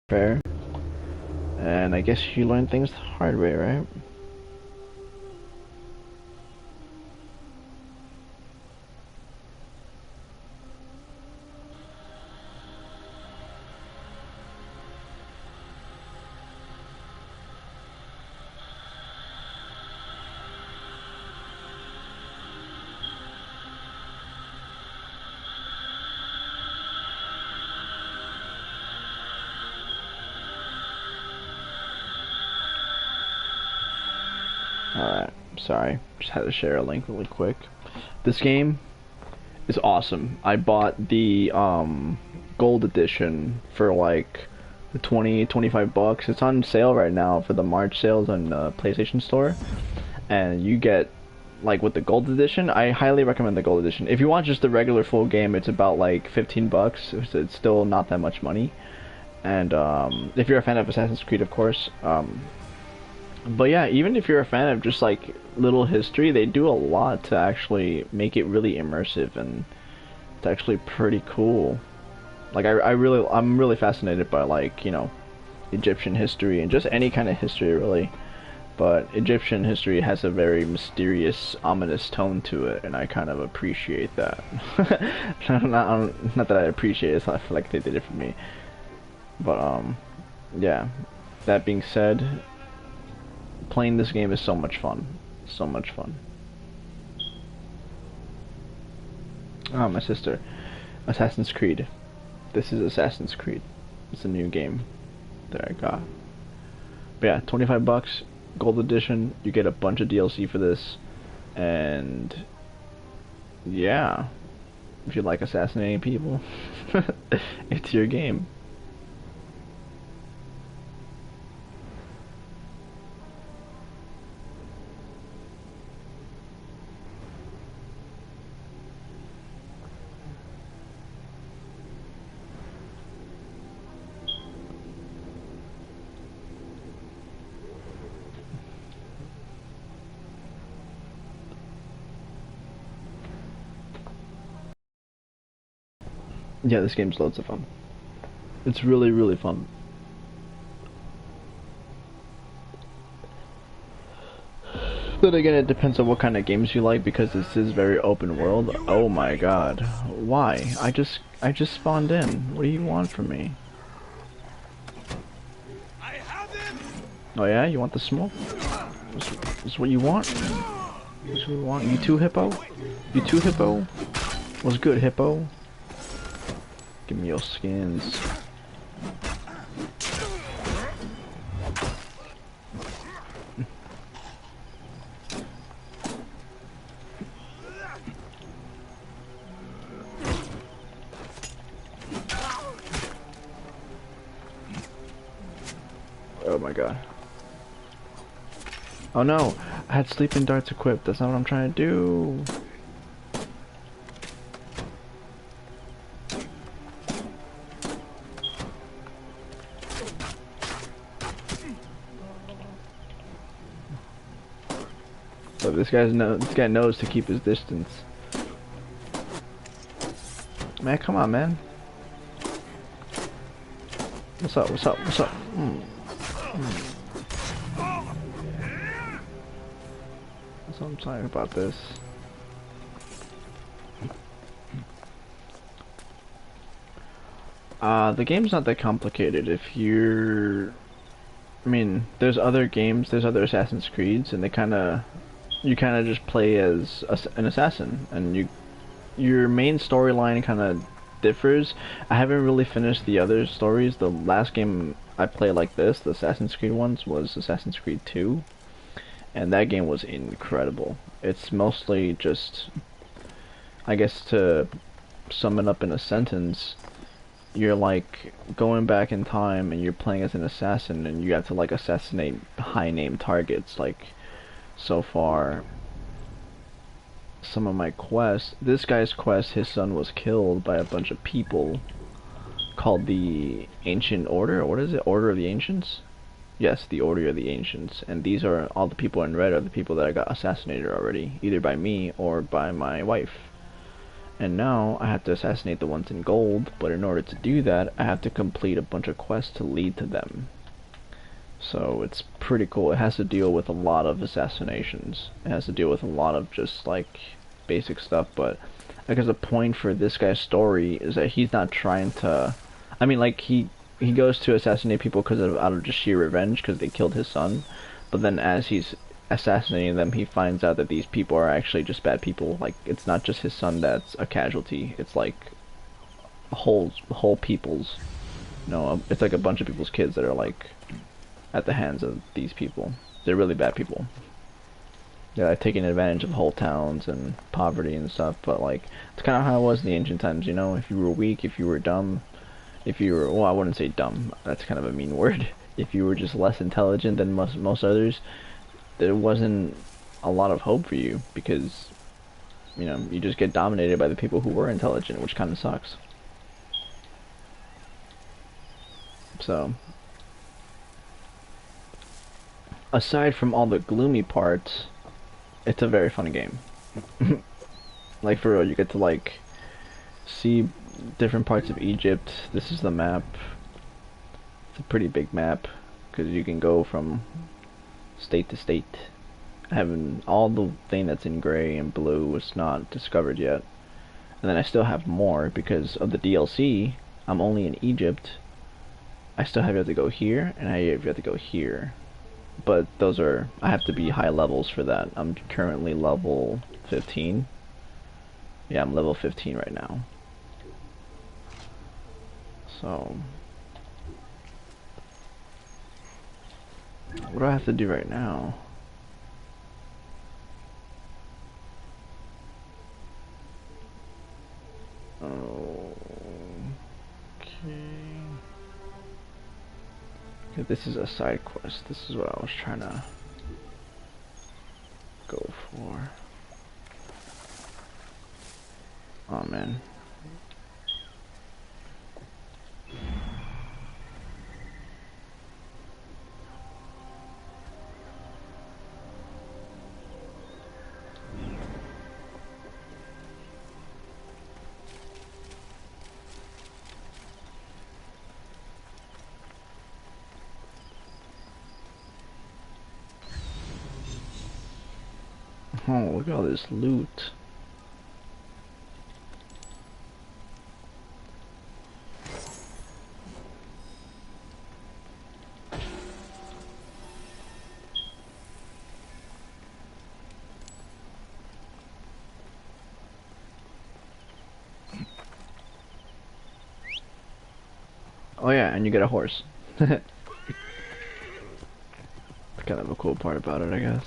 fair. And I guess you learn things the hard way, right? Alright, sorry. Just had to share a link really quick. This game is awesome. I bought the gold edition for like 25 bucks. It's on sale right now for the March sales on the PlayStation Store. And you get like with the gold edition, I highly recommend the gold edition. If you want just the regular full game, it's about like 15 bucks. It's still not that much money. And if you're a fan of Assassin's Creed, of course. But yeah, even if you're a fan of just like little history, they do a lot to actually make it really immersive, and it's actually pretty cool. Like I'm really fascinated by like, Egyptian history and just any kind of history really. But Egyptian history has a very mysterious, ominous tone to it, and I kind of appreciate that. Not that I appreciate it, I feel like they did it for me. But yeah. That being said, playing this game is so much fun. So much fun. Oh, my sister. Assassin's Creed. This is Assassin's Creed. It's a new game that I got. But yeah, 25 bucks, gold edition. You get a bunch of DLC for this. And yeah, if you like assassinating people, it's your game. Yeah, this game's loads of fun. It's really, really fun. But again, it depends on what kind of games you like, because this is very open world. Oh my god. Why? I just spawned in. What do you want from me? Oh yeah? You want the smoke? This is what you want? This is what you want? You too, Hippo? You too, Hippo? What's good, Hippo? Give me your skins. Oh my god. Oh no! I had sleeping darts equipped. That's not what I'm trying to do. So this guy knows to keep his distance. Man, come on, man. What's up? What's up? What's up? That's what I'm talking about this. The game's not that complicated. If you're, I mean, there's other games, there's other Assassin's Creeds, and you kind of just play as an assassin, and your main storyline kind of differs. I haven't really finished the other stories. The last game I played like this, the Assassin's Creed ones, was Assassin's Creed 2, and that game was incredible. It's mostly just, I guess to sum it up in a sentence, you're like going back in time and you're playing as an assassin, and you have to like assassinate high name targets. Like, so far, some of my quests, this guy's quest, his son was killed by a bunch of people called the Ancient Order. What is it? Order of the Ancients? Yes, the Order of the Ancients. And these are all the people in red are the people that I got assassinated already, either by me or by my wife. And now I have to assassinate the ones in gold, but in order to do that, I have to complete a bunch of quests to lead to them. So it's pretty cool. It has to deal with a lot of assassinations. It has to deal with a lot of just like basic stuff, but I guess the point for this guy's story is that he's not trying to. I mean, like he goes to assassinate people because of out of just sheer revenge because they killed his son, but then as he's assassinating them, he finds out that these people are actually just bad people. Like it's not just his son that's a casualty. It's like whole people's. No, it's like a bunch of people's kids that are like at the hands of these people. They're really bad people. They're like taking advantage of whole towns and poverty and stuff, but like it's kind of how it was in the ancient times, you know. If you were weak, if you were dumb, if you were, well, I wouldn't say dumb. That's kind of a mean word. If you were just less intelligent than most others, there wasn't a lot of hope for you because you know you just get dominated by the people who were intelligent, which kind of sucks. So aside from all the gloomy parts, it's a very fun game. Like for real, you get to like see different parts of Egypt. This is the map. It's a pretty big map because you can go from state to state. Having all the thing that's in gray and blue was not discovered yet. And then I still have more because of the DLC. I'm only in Egypt. I still have to go here and I have to go here. But those are, I have to be high levels for that. I'm currently level 15. Yeah, I'm level 15 right now. So what do I have to do right now? Okay, this is a side quest. This is what I was trying to go for. Oh man. Oh, look at all this loot. Oh yeah, and you get a horse. That's kind of a cool part about it, I guess.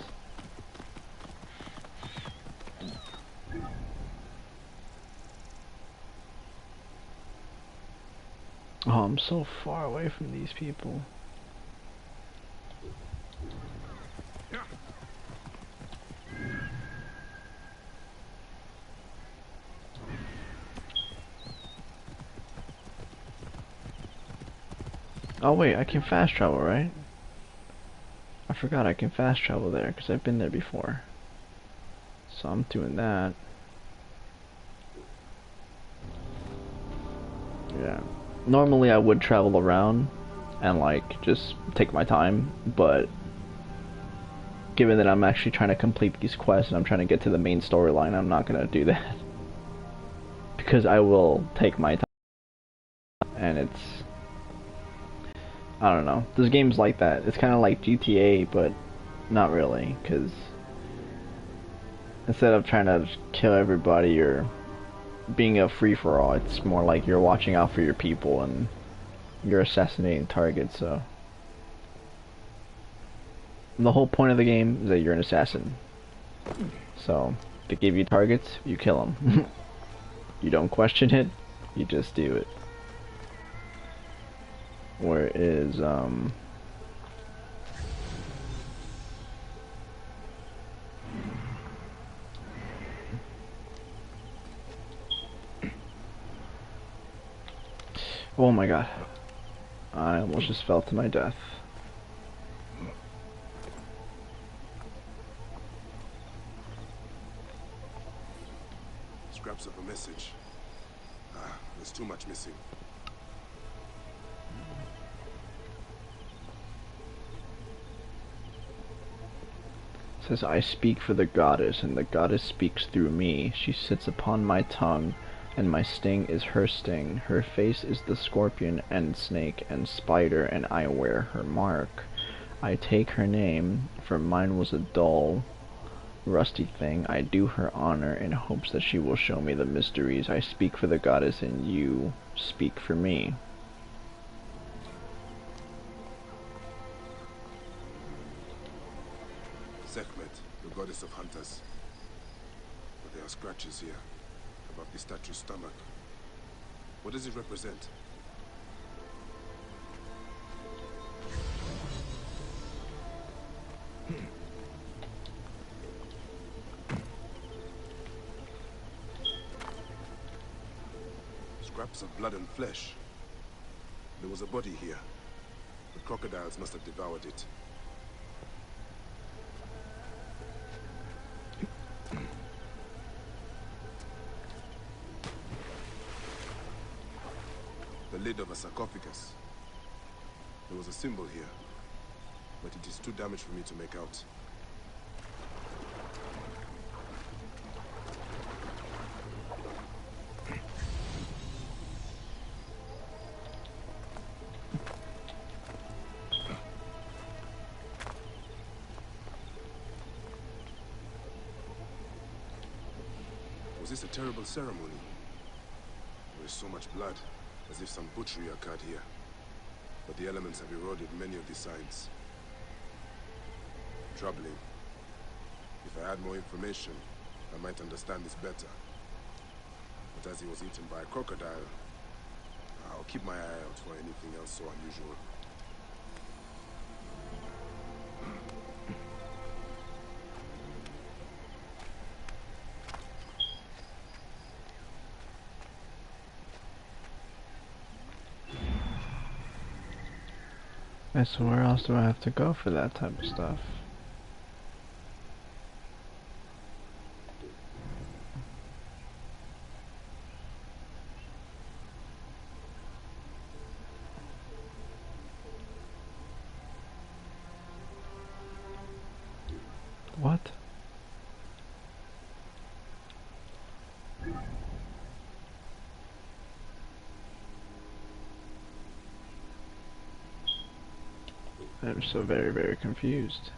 Oh, I'm so far away from these people. Oh wait, I can fast travel, right? I forgot I can fast travel there because I've been there before. So I'm doing that. Yeah. Normally I would travel around and like just take my time, but given that I'm actually trying to complete these quests and I'm trying to get to the main storyline, I'm not gonna do that. Because I will take my time and it's, I don't know. This game's like that. It's kind of like GTA, but not really, because instead of trying to kill everybody or being a free-for-all, it's more like you're watching out for your people and you're assassinating targets, so the whole point of the game is that you're an assassin. So they give you targets, you kill them. You don't question it, you just do it. Where is oh my god. I almost just fell to my death. scraps of a message. There's too much missing. It says, I speak for the goddess, and the goddess speaks through me. She sits upon my tongue, and my sting is her sting. Her face is the scorpion and snake and spider, and I wear her mark. I take her name, for mine was a dull, rusty thing. I do her honor in hopes that she will show me the mysteries. I speak for the goddess, and you speak for me. Sekhmet, the goddess of hunters. But there are scratches here, above the statue's stomach. What does it represent? Scraps of blood and flesh. There was a body here. The crocodiles must have devoured it. The lid of a sarcophagus. There was a symbol here, but it is too damaged for me to make out. Was this a terrible ceremony? There is so much blood, as if some butchery occurred here. But the elements have eroded many of the signs. Troubling. If I had more information, I might understand this better. But as he was eaten by a crocodile, I'll keep my eye out for anything else so unusual. So where else do I have to go for that type of stuff? What? I'm so very, very confused.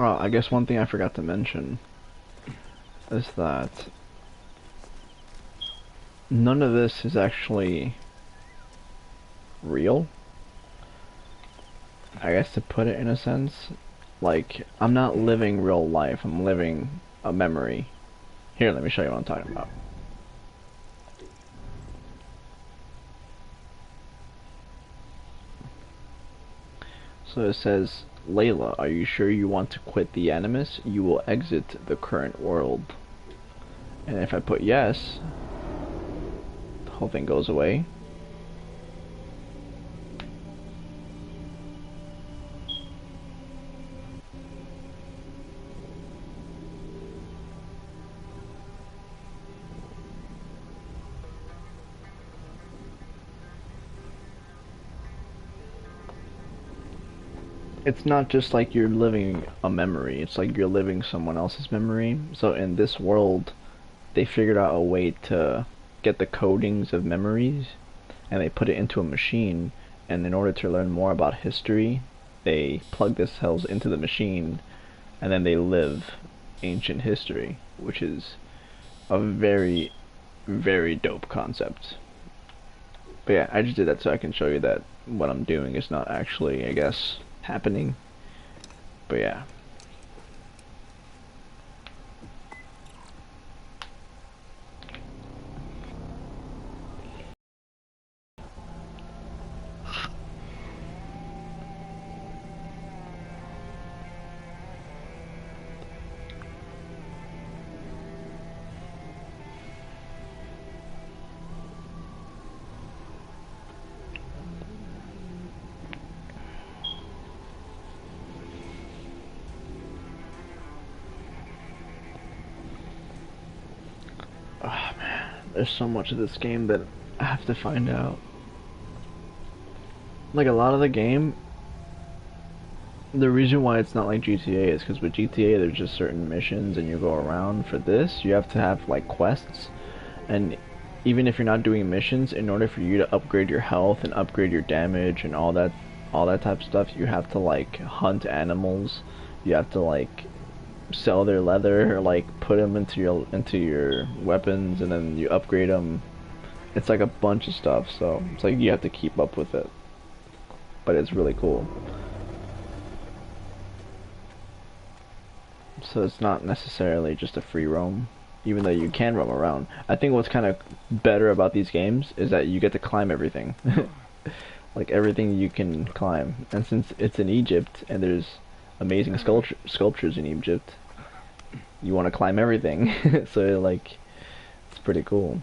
Oh, I guess one thing I forgot to mention is that none of this is actually real. I guess to put it in a sense, like, I'm not living real life, I'm living a memory. Here, let me show you what I'm talking about. So it says, Layla, are you sure you want to quit the Animus? You will exit the current world. And if I put yes, the whole thing goes away. it's not just like you're living a memory, it's like you're living someone else's memory. So in this world, they figured out a way to get the codings of memories and they put it into a machine. And in order to learn more about history, they plug themselves into the machine and then they live ancient history, which is a very, very dope concept. But yeah, I just did that so I can show you that what I'm doing is not actually, I guess, happening. But yeah. Oh man, there's so much of this game that I have to find out. Like a lot of the game, the reason why it's not like GTA is because with GTA there's just certain missions and you go around. For this, you have to have like quests, and even if you're not doing missions, in order for you to upgrade your health and upgrade your damage and all that type of stuff, you have to like hunt animals. You have to like sell their leather or like put them into your weapons, and then you upgrade them. It's like a bunch of stuff, so it's like you have to keep up with it. But it's really cool. So it's not necessarily just a free roam, even though you can roam around. I think what's kind of better about these games is that you get to climb everything. Like everything you can climb. And since it's in Egypt and there's amazing sculptures in Egypt, you want to climb everything. So like, it's pretty cool.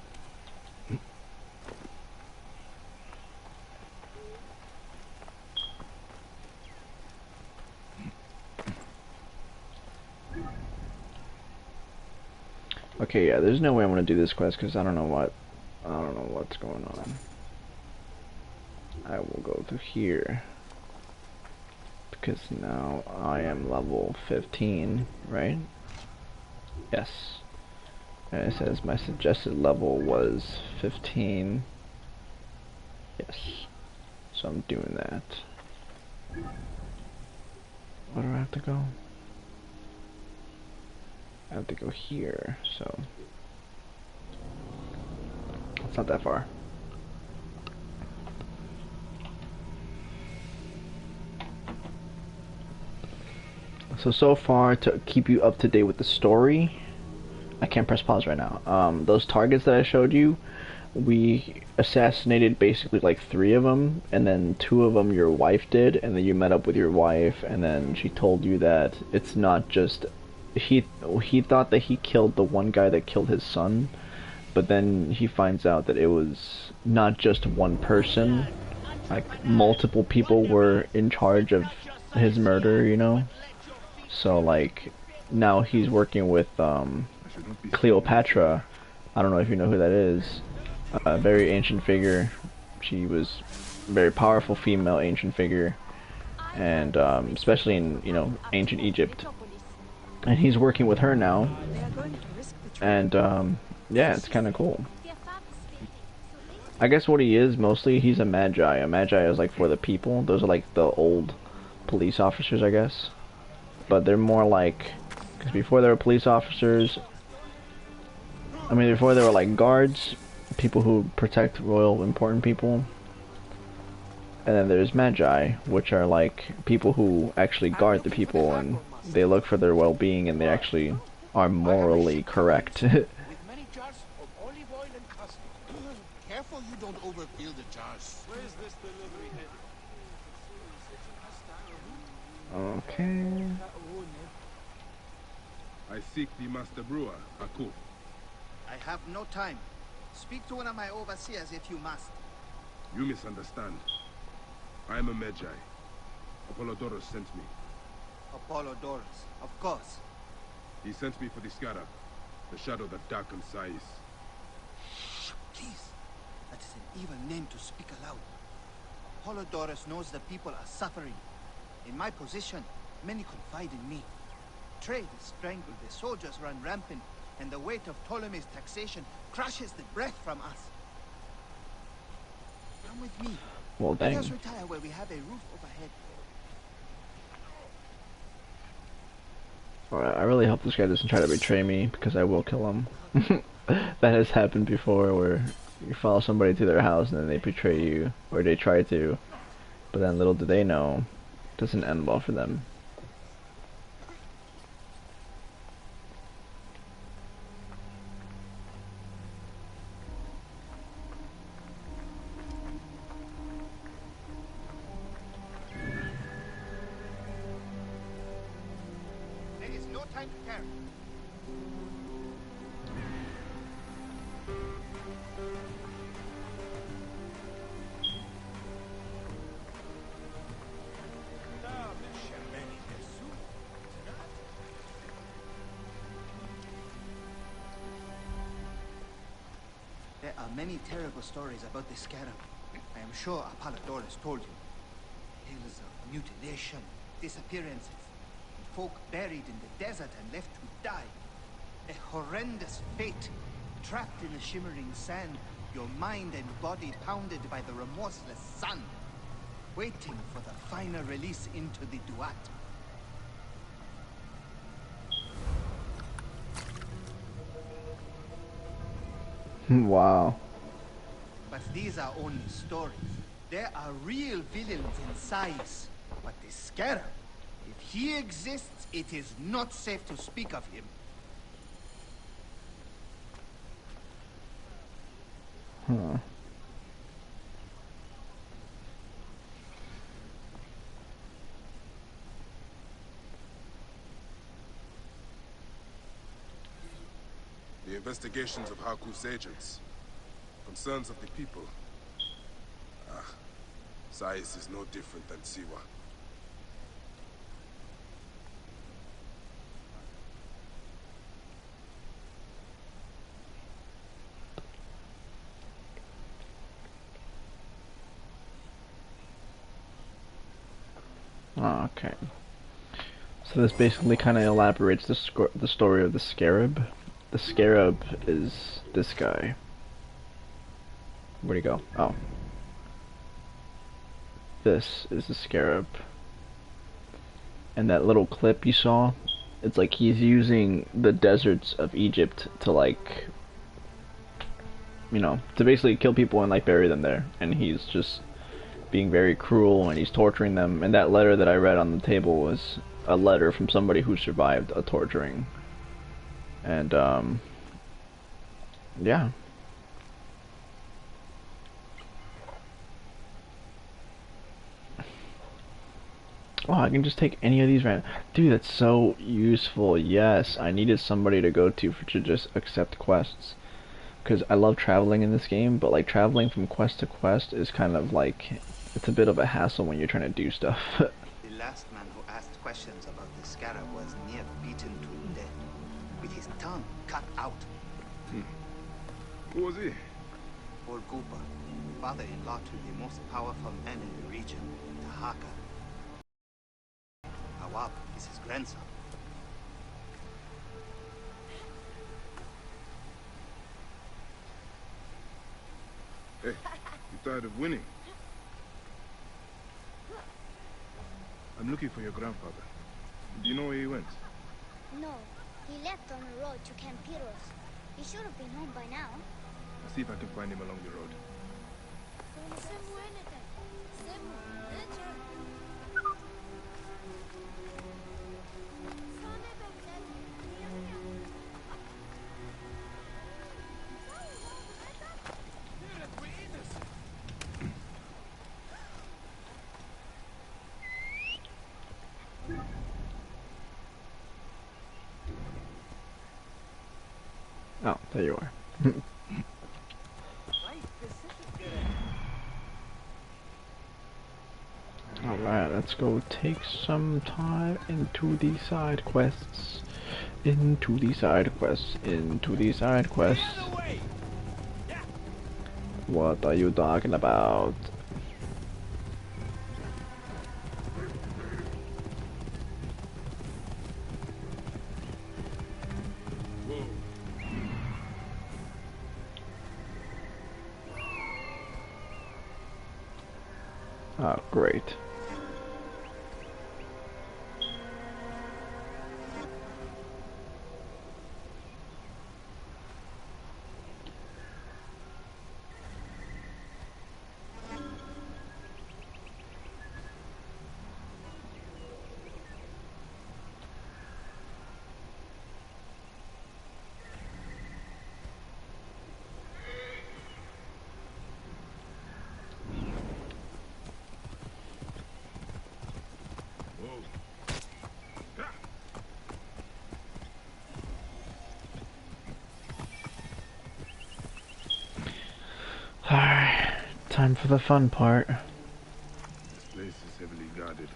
Okay, yeah, there's no way I'm gonna do this quest because I don't know what's going on. I will go through here because now I am level 15, right? Yes. And it says my suggested level was 15. Yes. So I'm doing that. Where do I have to go? I have to go here, so it's not that far. So far, to keep you up to date with the story, I can't press pause right now. Those targets that I showed you, we assassinated basically like 3 of them, and then 2 of them your wife did, and then you met up with your wife, and then she told you that it's not just he thought that he killed the one guy that killed his son, but then he finds out that it was not just one person, like multiple people were in charge of his murder, you know? So like now he's working with Cleopatra. I don't know if you know who that is. A very ancient figure. She was a very powerful female ancient figure, and especially in ancient Egypt. And he's working with her now, and yeah, it's kind of cool. I guess what he is mostly, he's a magi. A magi is like for the people. Those are like the old police officers, I guess. But they're more like, because before they were police officers, I mean before they were like guards, people who protect royal important people. And then there's magi, which are like people who actually guard the people and they look for their well-being and they actually are morally correct. With many jars of olive oil and custard. Careful you don't overfill the jars. Where is this delivery headed? Okay. I seek the master brewer, Akuf. I have no time. Speak to one of my overseers if you must. You misunderstand. I am a Magi. Apollodorus sent me. Apollodorus, of course. He sent me for the Scarab, the shadow that darkens Sais. Please. That is an evil name to speak aloud. Apollodorus knows the people are suffering. In my position, many confide in me. Trade is strangled, the soldiers run rampant, and the weight of Ptolemy's taxation crushes the breath from us. Come with me. Well, Let dang. us retire where we have a roof overhead. Alright, I really hope this guy doesn't try to betray me, because I will kill him. That has happened before, where you follow somebody to their house and then they betray you, or they try to, but then little do they know, it doesn't end well for them. There is no time to tarry. There are many terrible stories about the Scarab. I am sure Apollodorus told you. Tales of mutilation, disappearances, and folk buried in the desert and left to die. A horrendous fate, trapped in the shimmering sand, your mind and body pounded by the remorseless sun, waiting for the final release into the Duat. Wow. But these are only stories. There are real villains in Sais. But the Scarab, if he exists, it is not safe to speak of him. Huh. The investigations of Harkuf's agents. Concerns of the people. Sais is no different than Siwa. Oh, okay. So this basically kind of elaborates the story of the Scarab. The Scarab is this guy. Where'd he go? Oh. This is the Scarab. And that little clip you saw, it's like he's using the deserts of Egypt to like, you know, to basically kill people and like bury them there. And he's just being very cruel and he's torturing them. And that letter that I read on the table was a letter from somebody who survived a torturing. And yeah. Oh, I can just take any of these right. Dude, that's so useful. Yes, I needed somebody to go to just accept quests. Because I love traveling in this game, but like traveling from quest to quest is kind of like, it's a bit of a hassle when you're trying to do stuff. The last man who asked questions about the Scarab was near beaten to death, with his tongue cut out. Who was he? Orgupa, father-in-law to the most powerful man in the region, Tahaka. Awab is his grandson. Hey, you tired of winning? I'm looking for your grandfather. Do you know where he went? No, he left on the road to Campiros. He should have been home by now. I'll see if I can find him along the road. Oh, there you are. Alright, let's go take some time into the side quests. Into the side quests. Into the side quests. What are you talking about? Oh, great. Alright, time for the fun part. This place is heavily guarded.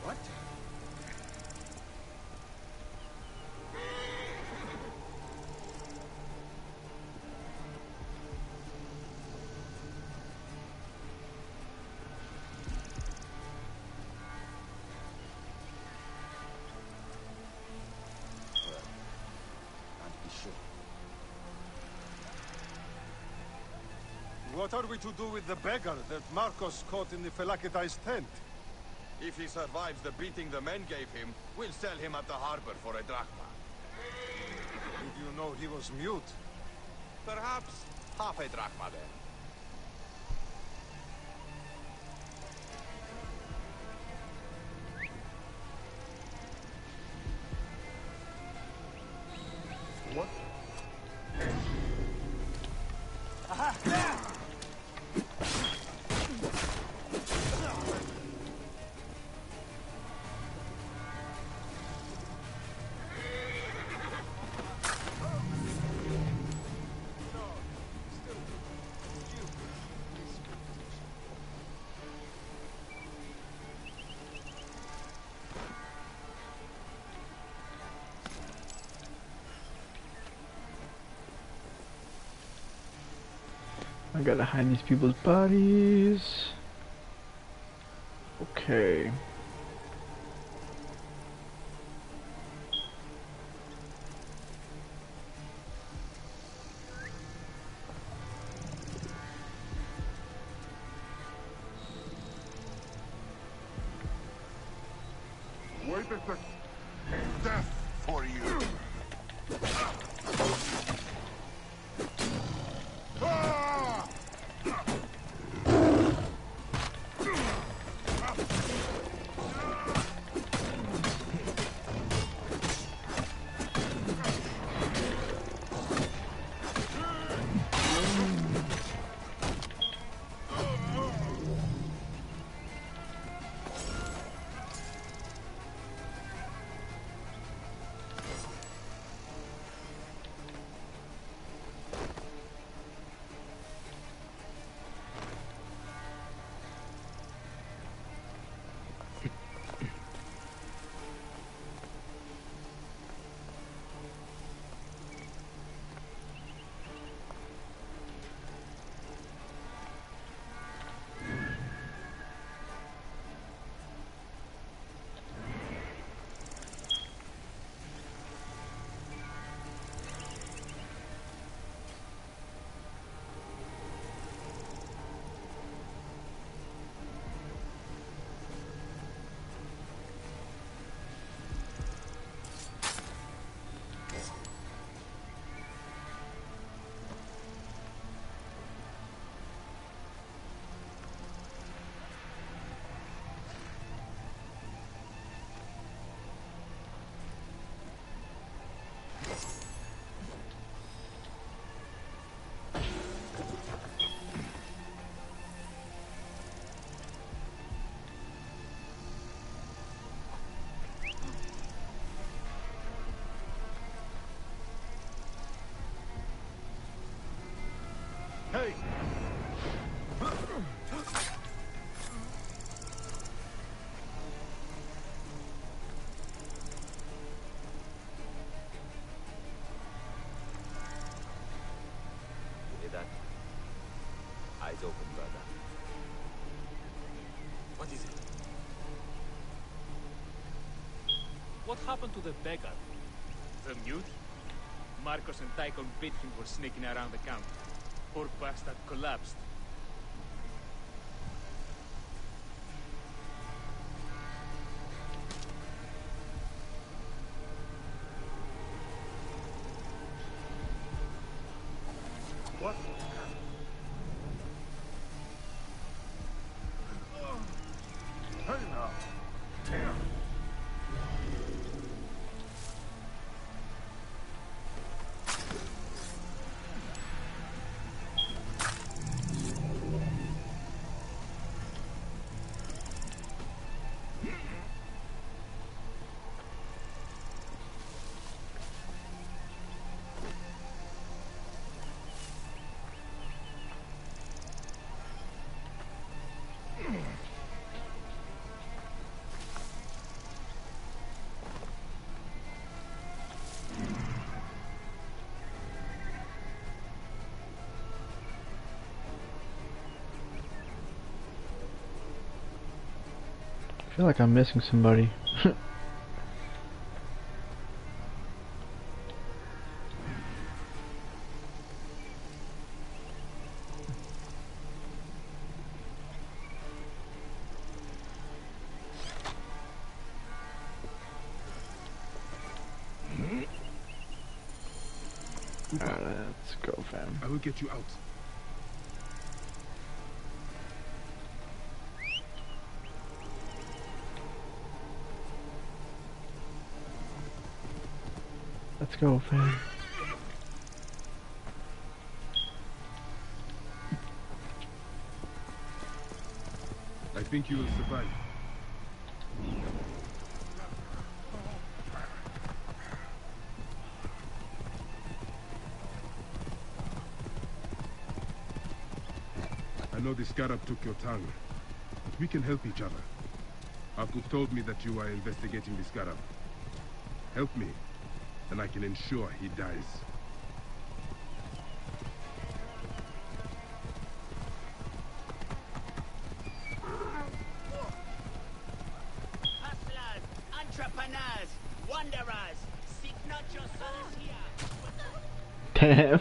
What? Can't be sure. What are we to do with the beggar that Marcos caught in the Phelakitai's tent? If he survives the beating the men gave him, we'll sell him at the harbor for a drachma. Did you know he was mute? Perhaps half a drachma then. What? I gotta hide these people's bodies. Okay. Wait a sec. Death for you. Ah! Hey! You hear that? Eyes open, brother. What is it? what happened to the beggar? The mute? Marcos and Tychon bit him for sneaking around the camp. Poor bastard collapsed. What? Hey now. Damn. I feel like I'm missing somebody. Alright, let's go, fam. I will get you out. Let's go, fam. I think you will survive. I know the scarab took your tongue, but we can help each other. Akut told me that you are investigating the scarab. Help me, and I can ensure he dies. Hustlers, entrepreneurs, wanderers, seek not your souls here. Damn.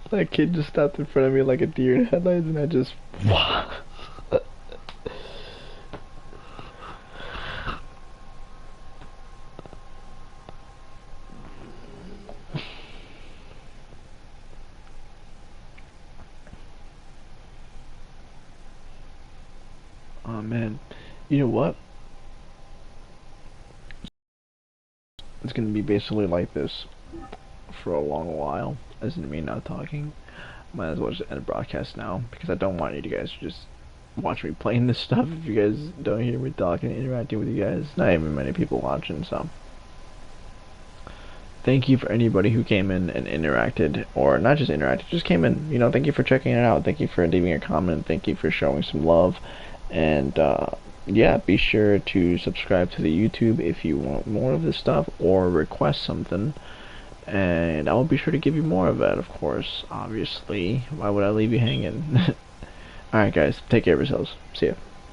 That kid just stopped in front of me like a deer in headlights, and I just. Oh man, you know what? It's gonna be basically like this for a long while, as in me not talking. Might as well just end the broadcast now, because I don't want you guys to just watch me playing this stuff if you guys don't hear me talking and interacting with you guys. Not even many people watching, so. Thank you for anybody who came in and interacted, or not just interacted, just came in. You know, thank you for checking it out. Thank you for leaving a comment. Thank you for showing some love. And yeah, be sure to subscribe to the YouTube if you want more of this stuff or request something. And I will be sure to give you more of that, of course. Obviously, why would I leave you hanging? Alright guys, take care of yourselves. See ya.